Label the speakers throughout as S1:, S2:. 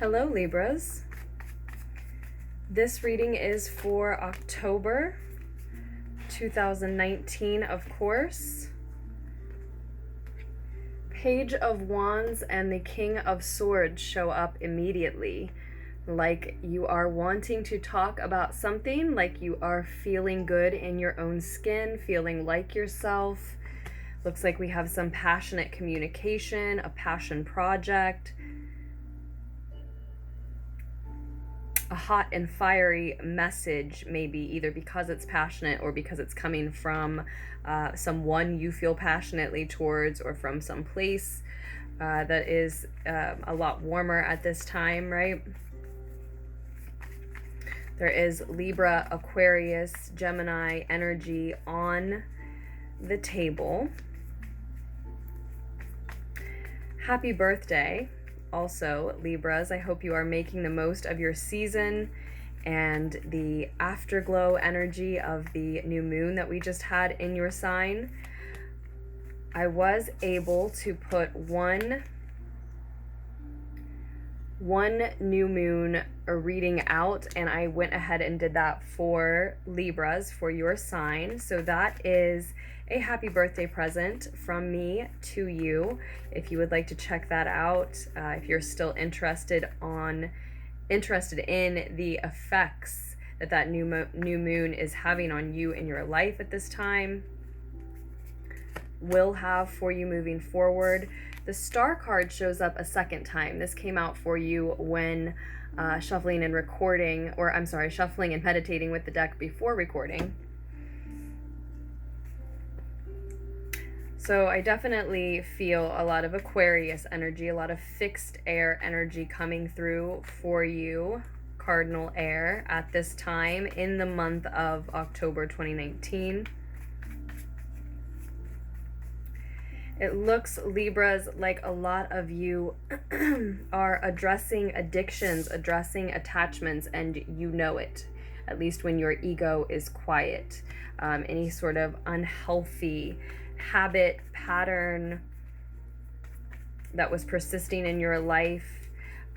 S1: Hello, Libras. This reading is for October 2019, of course. Page of Wands and the King of Swords show up immediately. Like you are wanting to talk about something, like you are feeling good in your own skin, feeling like yourself. Looks like we have some passionate communication, a passion project, a hot and fiery message, maybe either because it's passionate or because it's coming from someone you feel passionately towards, or from some place that is a lot warmer at this time, right? There is Libra, Aquarius, Gemini energy on the table. Happy birthday. Also, Libras, I hope you are making the most of your season and the afterglow energy of the new moon that we just had in your sign. I was able to put one new moon reading out, and I went ahead and did that for Libras, for your sign. So that is a happy birthday present from me to you. If you would like to check that out, if you're still interested in the effects that new moon is having on you in your life at this time, will have for you moving forward. The Star card shows up a second time. This came out for you when shuffling and meditating with the deck before recording. So I definitely feel a lot of Aquarius energy, a lot of fixed air energy coming through for you, cardinal air, at this time in the month of October 2019. It looks, Libras, like a lot of you are addressing addictions, addressing attachments, and you know it, at least when your ego is quiet. Any sort of unhealthy habit, pattern that was persisting in your life,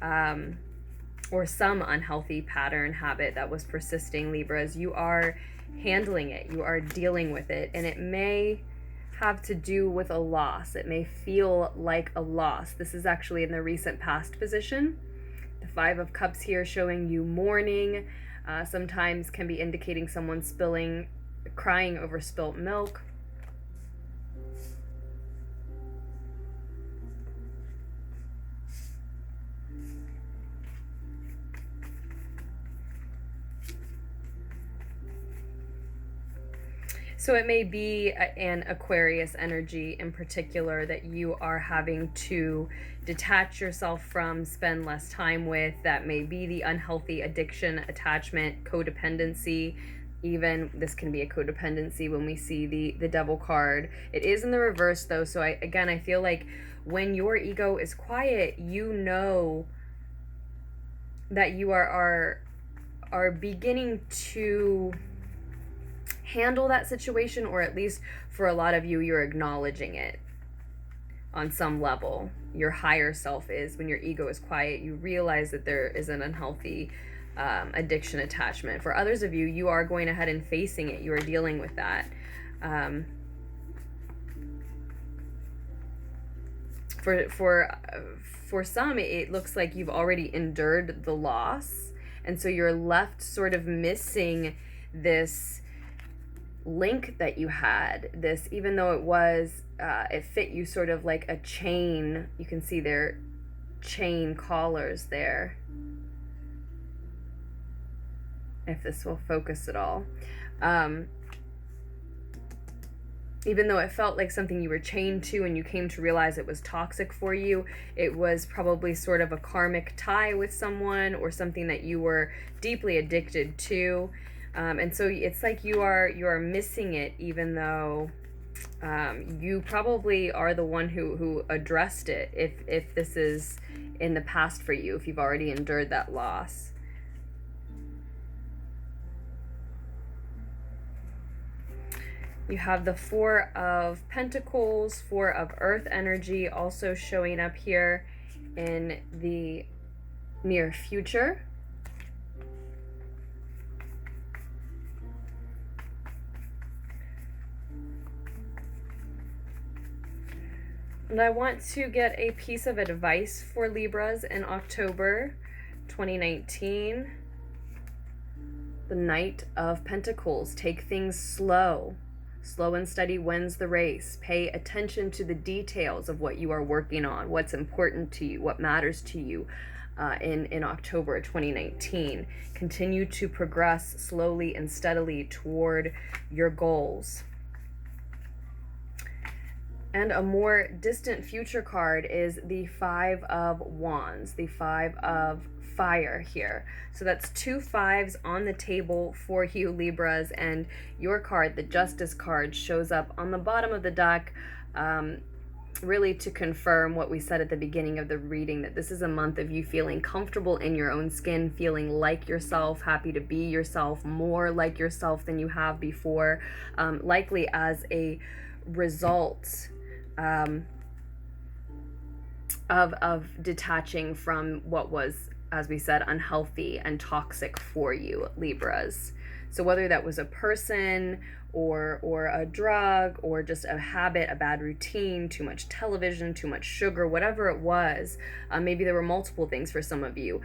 S1: or some unhealthy pattern, habit that was persisting, Libras, you are handling it, you are dealing with it, and it may have to do with a loss. It may feel like a loss. This is actually in the recent past position. The Five of Cups here showing you mourning, sometimes can be indicating someone crying over spilt milk. So it may be an Aquarius energy in particular that you are having to detach yourself from, spend less time with. That may be the unhealthy addiction, attachment, codependency. Even this can be a codependency when we see the Devil card. It is in the reverse though, so I feel like when your ego is quiet, you know that you are beginning to handle that situation, or at least for a lot of you, you're acknowledging it on some level. Your higher self is, when your ego is quiet, you realize that there is an unhealthy addiction, attachment. For others of you, you are going ahead and facing it. You are dealing with that. For some, it looks like you've already endured the loss, and so you're left sort of missing this link that you had. This, even though it fit you sort of like a chain. You can see their chain collars there, if this will focus at all. Even though it felt like something you were chained to and you came to realize it was toxic for you, it was probably sort of a karmic tie with someone, or something that you were deeply addicted to. And so it's like you are missing it, even though you probably are the one who addressed it, if this is in the past for you, if you've already endured that loss. You have the Four of Pentacles, Four of Earth energy also showing up here in the near future. And I want to get a piece of advice for Libras in October 2019. The Knight of Pentacles. Take things slow. Slow and steady wins the race. Pay attention to the details of what you are working on, what's important to you, what matters to you in October 2019. Continue to progress slowly and steadily toward your goals. And a more distant future card is the Five of Wands, the Five of Fire here. So that's 2 5s on the table for you, Libras, and your card, the Justice card, shows up on the bottom of the deck, really to confirm what we said at the beginning of the reading, that this is a month of you feeling comfortable in your own skin, feeling like yourself, happy to be yourself, more like yourself than you have before, likely as a result of detaching from what was, as we said, unhealthy and toxic for you, Libras. So whether that was a person or a drug or just a habit, a bad routine, too much television, too much sugar, whatever it was, maybe there were multiple things for some of you.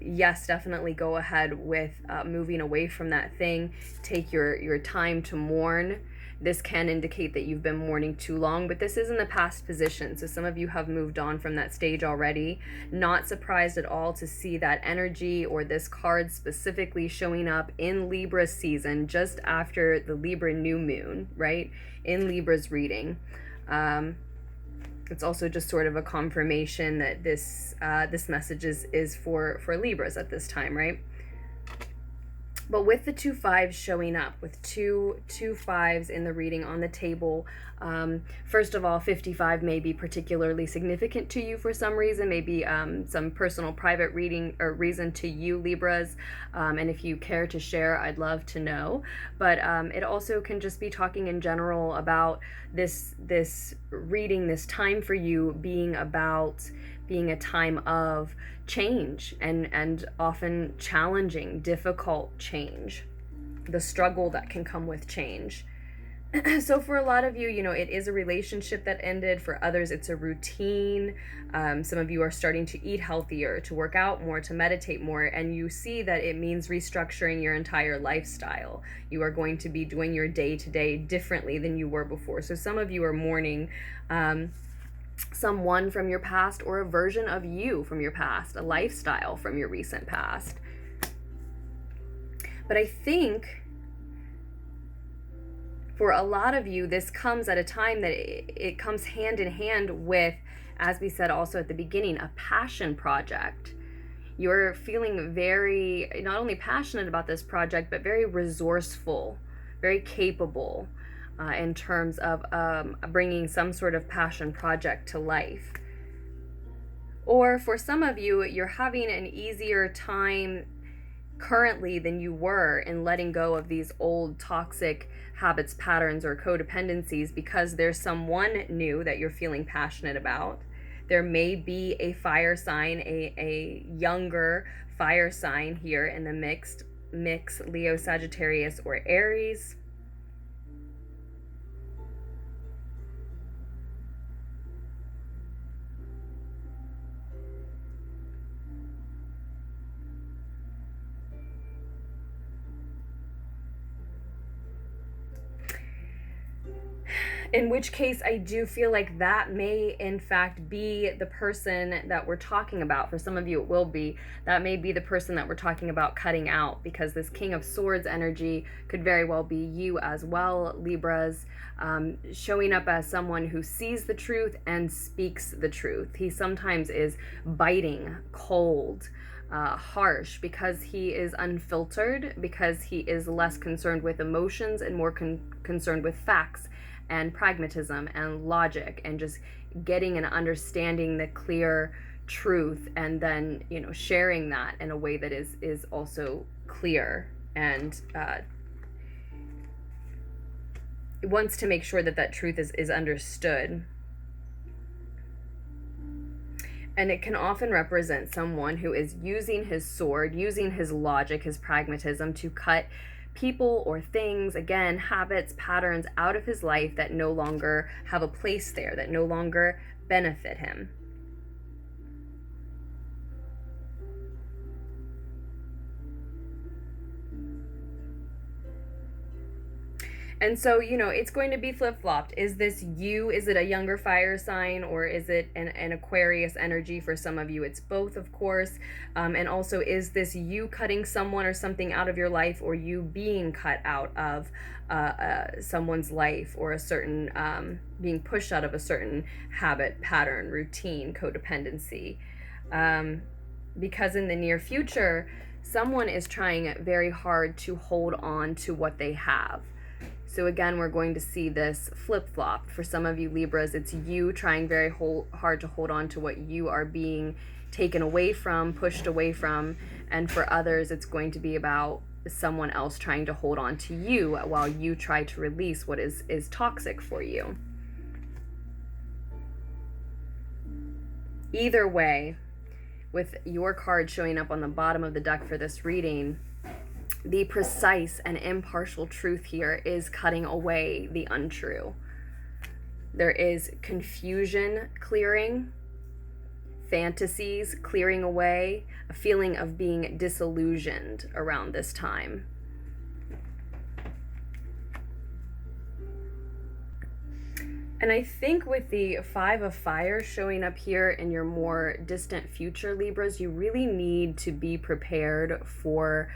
S1: Yes, definitely go ahead with moving away from that thing. Take your time to mourn. This can indicate that you've been mourning too long, but this is in the past position. So some of you have moved on from that stage already. Not surprised at all to see that energy or this card specifically showing up in Libra season just after the Libra new moon, right? In Libra's reading. It's also just sort of a confirmation that this message is for Libras at this time, right? But with the 2 5s showing up, with two 5s in the reading on the table, first of all, 55 may be particularly significant to you for some reason, maybe some personal private reading or reason to you, Libras. And if you care to share, I'd love to know. But it also can just be talking in general about this reading, this time for you being about being a time of change and often challenging, difficult change, the struggle that can come with change. So for a lot of you, it is a relationship that ended. For others, it's a routine. Some of you are starting to eat healthier, to work out more, to meditate more, and you see that it means restructuring your entire lifestyle. You are going to be doing your day-to-day differently than you were before. So some of you are mourning someone from your past, or a version of you from your past, a lifestyle from your recent past. But I think for a lot of you, this comes at a time that it comes hand in hand with, as we said also at the beginning, a passion project. You're feeling very, not only passionate about this project, but very resourceful, very capable, in terms of bringing some sort of passion project to life. Or for some of you, you're having an easier time currently than you were in letting go of these old toxic habits, patterns, or codependencies, because there's someone new that you're feeling passionate about. There may be a fire sign, a younger fire sign here in the mix, Leo, Sagittarius, or Aries. In which case, I do feel like that may, in fact, be the person that we're talking about. For some of you, it will be. That may be the person that we're talking about cutting out, because this King of Swords energy could very well be you as well, Libras, showing up as someone who sees the truth and speaks the truth. He sometimes is biting, cold, harsh, because he is unfiltered, because he is less concerned with emotions and more concerned with facts and pragmatism and logic, and just getting and understanding the clear truth, and then sharing that in a way that is also clear, and wants to make sure that truth is understood. And it can often represent someone who is using his sword, using his logic, his pragmatism to cut people or things, again, habits, patterns out of his life that no longer have a place there, that no longer benefit him. And so, you know, it's going to be flip-flopped. Is this you? Is it a younger fire sign, or is it an Aquarius energy? For some of you, it's both, of course. And also, is this you cutting someone or something out of your life, or you being cut out of someone's life, or a certain, being pushed out of a certain habit, pattern, routine, codependency? Because in the near future, someone is trying very hard to hold on to what they have. So again, we're going to see this flip-flop. For some of you Libras, it's you trying very hard to hold on to what you are being taken away from, pushed away from. And for others, it's going to be about someone else trying to hold on to you while you try to release what is toxic for you. Either way, with your card showing up on the bottom of the deck for this reading, the precise and impartial truth here is cutting away the untrue. There is confusion clearing, fantasies clearing away, a feeling of being disillusioned around this time. And I think with the Five of Fire showing up here in your more distant future, Libras, you really need to be prepared for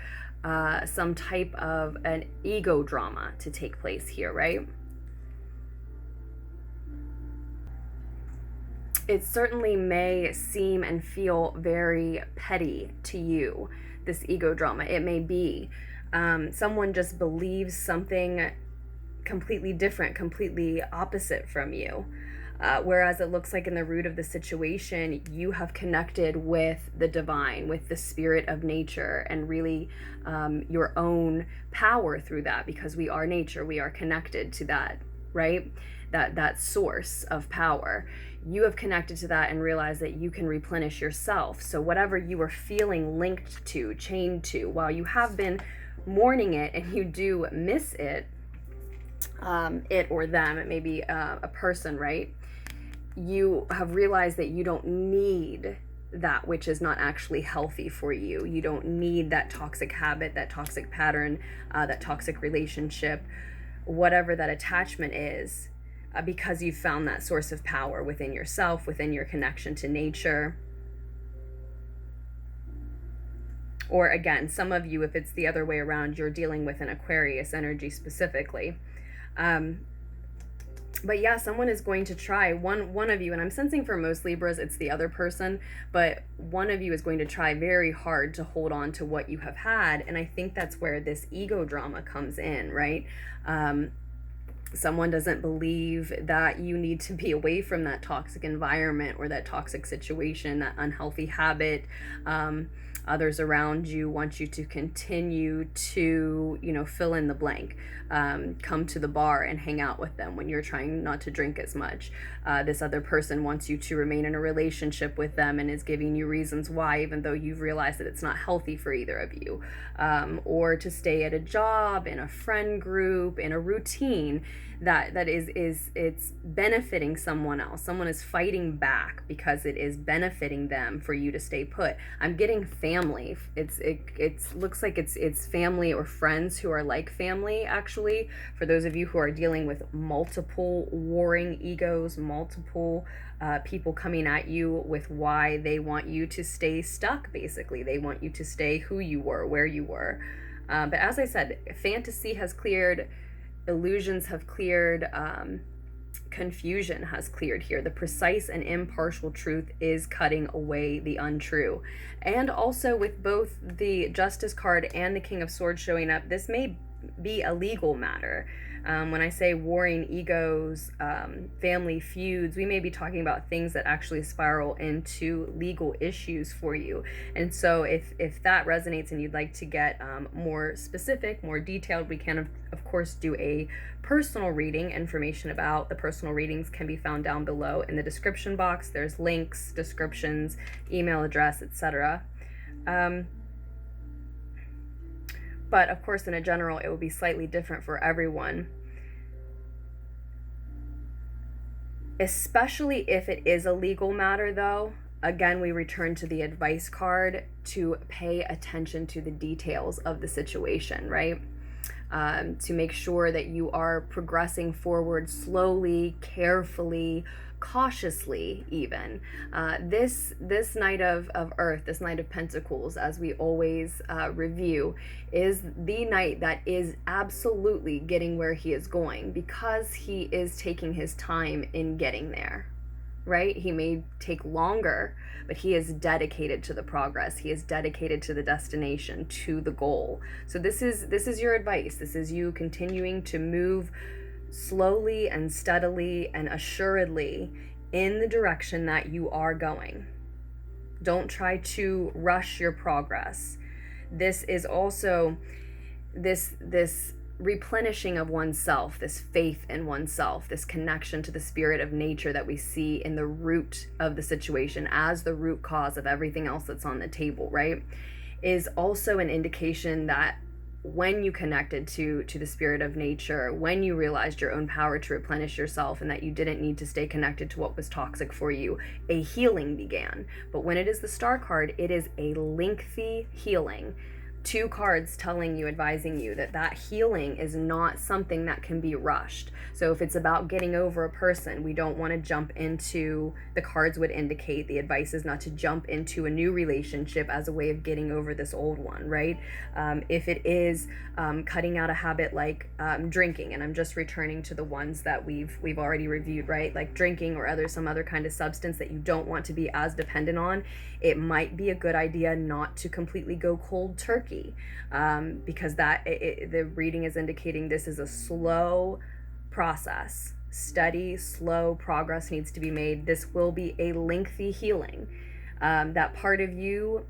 S1: some type of an ego drama to take place here, right? It certainly may seem and feel very petty to you, this ego drama. It may be someone just believes something completely different, completely opposite from you. Whereas it looks like in the root of the situation, you have connected with the divine, with the spirit of nature, and really your own power through that, because we are nature, we are connected to that, right? That source of power. You have connected to that and realized that you can replenish yourself. So whatever you are feeling linked to, chained to, while you have been mourning it and you do miss it, it or them, it may be a person, right? You have realized that you don't need that which is not actually healthy for you. You don't need that toxic habit, that toxic pattern, that toxic relationship, whatever that attachment is, because you've found that source of power within yourself, within your connection to nature. Or again, some of you, if it's the other way around, you're dealing with an Aquarius energy specifically. But yeah, someone is going to try, one of you, and I'm sensing for most Libras, it's the other person, but one of you is going to try very hard to hold on to what you have had. And I think that's where this ego drama comes in, right? Someone doesn't believe that you need to be away from that toxic environment or that toxic situation, that unhealthy habit. Others around you want you to continue to, you know, fill in the blank. Come to the bar and hang out with them when you're trying not to drink as much. This other person wants you to remain in a relationship with them and is giving you reasons why, even though you've realized that it's not healthy for either of you. Or to stay at a job, in a friend group, in a routine that is it's benefiting someone else. Someone is fighting back because it is benefiting them for you to stay put. I'm getting family. It looks like it's family or friends who are like family, actually, for those of you who are dealing with multiple warring egos, multiple people coming at you with why they want you to stay stuck. Basically, they want you to stay who you were, where you were. But as I said, fantasy has cleared, illusions have cleared, confusion has cleared here. The precise and impartial truth is cutting away the untrue. And also with both the Justice card and the King of Swords showing up, this may be a legal matter. When I say warring egos, family feuds, we may be talking about things that actually spiral into legal issues for you. And so if that resonates and you'd like to get more specific, more detailed, we can of course do a personal reading. Information about the personal readings can be found down below in the description box. There's links, descriptions, email address, etc. But of course, in a general, it will be slightly different for everyone. Especially if it is a legal matter, though, again, we return to the advice card to pay attention to the details of the situation, right? To make sure that you are progressing forward slowly, carefully, cautiously even. This Knight of Earth, this Knight of Pentacles, as we always review, is the knight that is absolutely getting where he is going because he is taking his time in getting there, right? He may take longer, but he is dedicated to the progress. He is dedicated to the destination, to the goal. So this is your advice. This is you continuing to move slowly and steadily and assuredly in the direction that you are going. Don't try to rush your progress. This is also this replenishing of oneself, this faith in oneself, this connection to the spirit of nature that we see in the root of the situation as the root cause of everything else that's on the table, right? Is also an indication that when you connected to the spirit of nature, when you realized your own power to replenish yourself and that you didn't need to stay connected to what was toxic for you, a healing began. But when it is the Star card, it is a lengthy healing. 2 cards telling you, advising you that healing is not something that can be rushed. So if it's about getting over a person, we don't want to jump into, the cards would indicate the advice is not to jump into a new relationship as a way of getting over this old one, right? If it is cutting out a habit like drinking, and I'm just returning to the ones that we've already reviewed, right? Like drinking or some other kind of substance that you don't want to be as dependent on, it might be a good idea not to completely go cold turkey, because the reading is indicating this is a slow process. Steady, slow progress needs to be made. This will be a lengthy healing. That part of you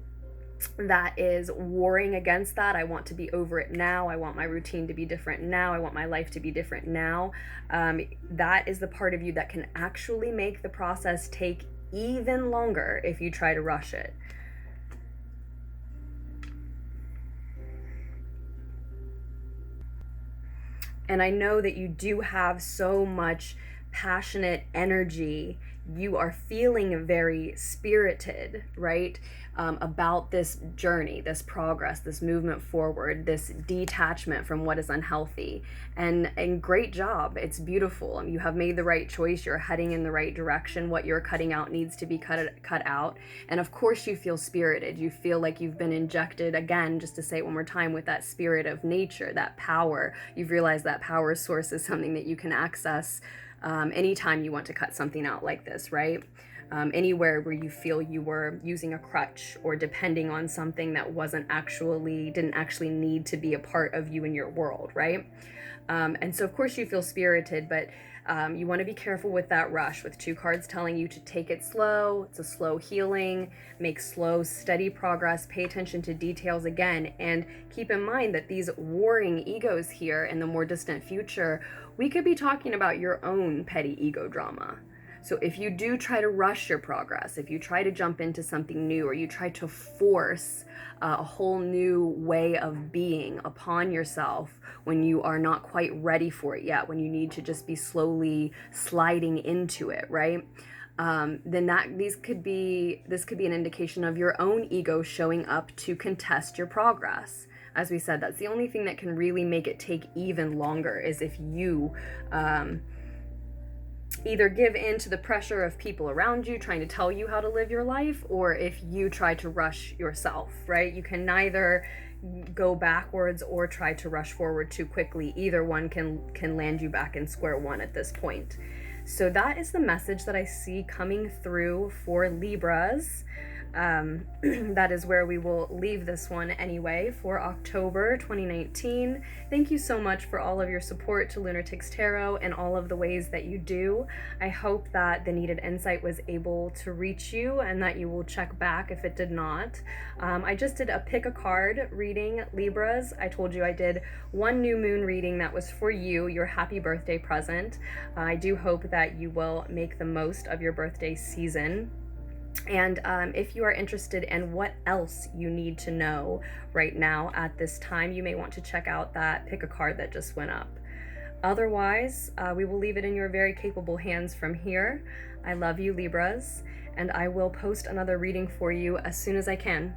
S1: that is warring against that, I want to be over it now, I want my routine to be different now, I want my life to be different now, that is the part of you that can actually make the process take even longer if you try to rush it. And I know that you do have so much passionate energy. You are feeling very spirited, right? About this journey, this progress, this movement forward, this detachment from what is unhealthy. And great job. It's beautiful. You have made the right choice. You're heading in the right direction. What you're cutting out needs to be cut out. And of course you feel spirited. You feel like you've been injected, again, just to say it one more time, with that spirit of nature, that power. You've realized that power source is something that you can access anytime you want to cut something out like this, right? Anywhere where you feel you were using a crutch or depending on something that didn't actually need to be a part of you in your world, right? And so of course you feel spirited, but you want to be careful with that rush, with 2 cards telling you to take it slow. It's a slow healing, make slow, steady progress, pay attention to details again, and keep in mind that these warring egos here in the more distant future, we could be talking about your own petty ego drama. So if you do try to rush your progress, if you try to jump into something new, or you try to force a whole new way of being upon yourself when you are not quite ready for it yet, when you need to just be slowly sliding into it, right? Then this could be an indication of your own ego showing up to contest your progress. As we said, that's the only thing that can really make it take even longer, is if you either give in to the pressure of people around you trying to tell you how to live your life, or if you try to rush yourself, right? You can neither go backwards or try to rush forward too quickly. Either one can land you back in square one at this point. So that is the message that I see coming through for Libras. That is where we will leave this one anyway for October 2019. Thank you so much for all of your support to Lunartics Tarot and all of the ways that you do. I hope that the needed insight was able to reach you and that you will check back if it did not. I just did a pick a card reading, Libras. I told you I did one new moon reading that was for you, your happy birthday present. I do hope that you will make the most of your birthday season. And if you are interested in what else you need to know right now at this time, you may want to check out that pick a card that just went up. Otherwise, we will leave it in your very capable hands from here. I love you, Libras, and I will post another reading for you as soon as I can.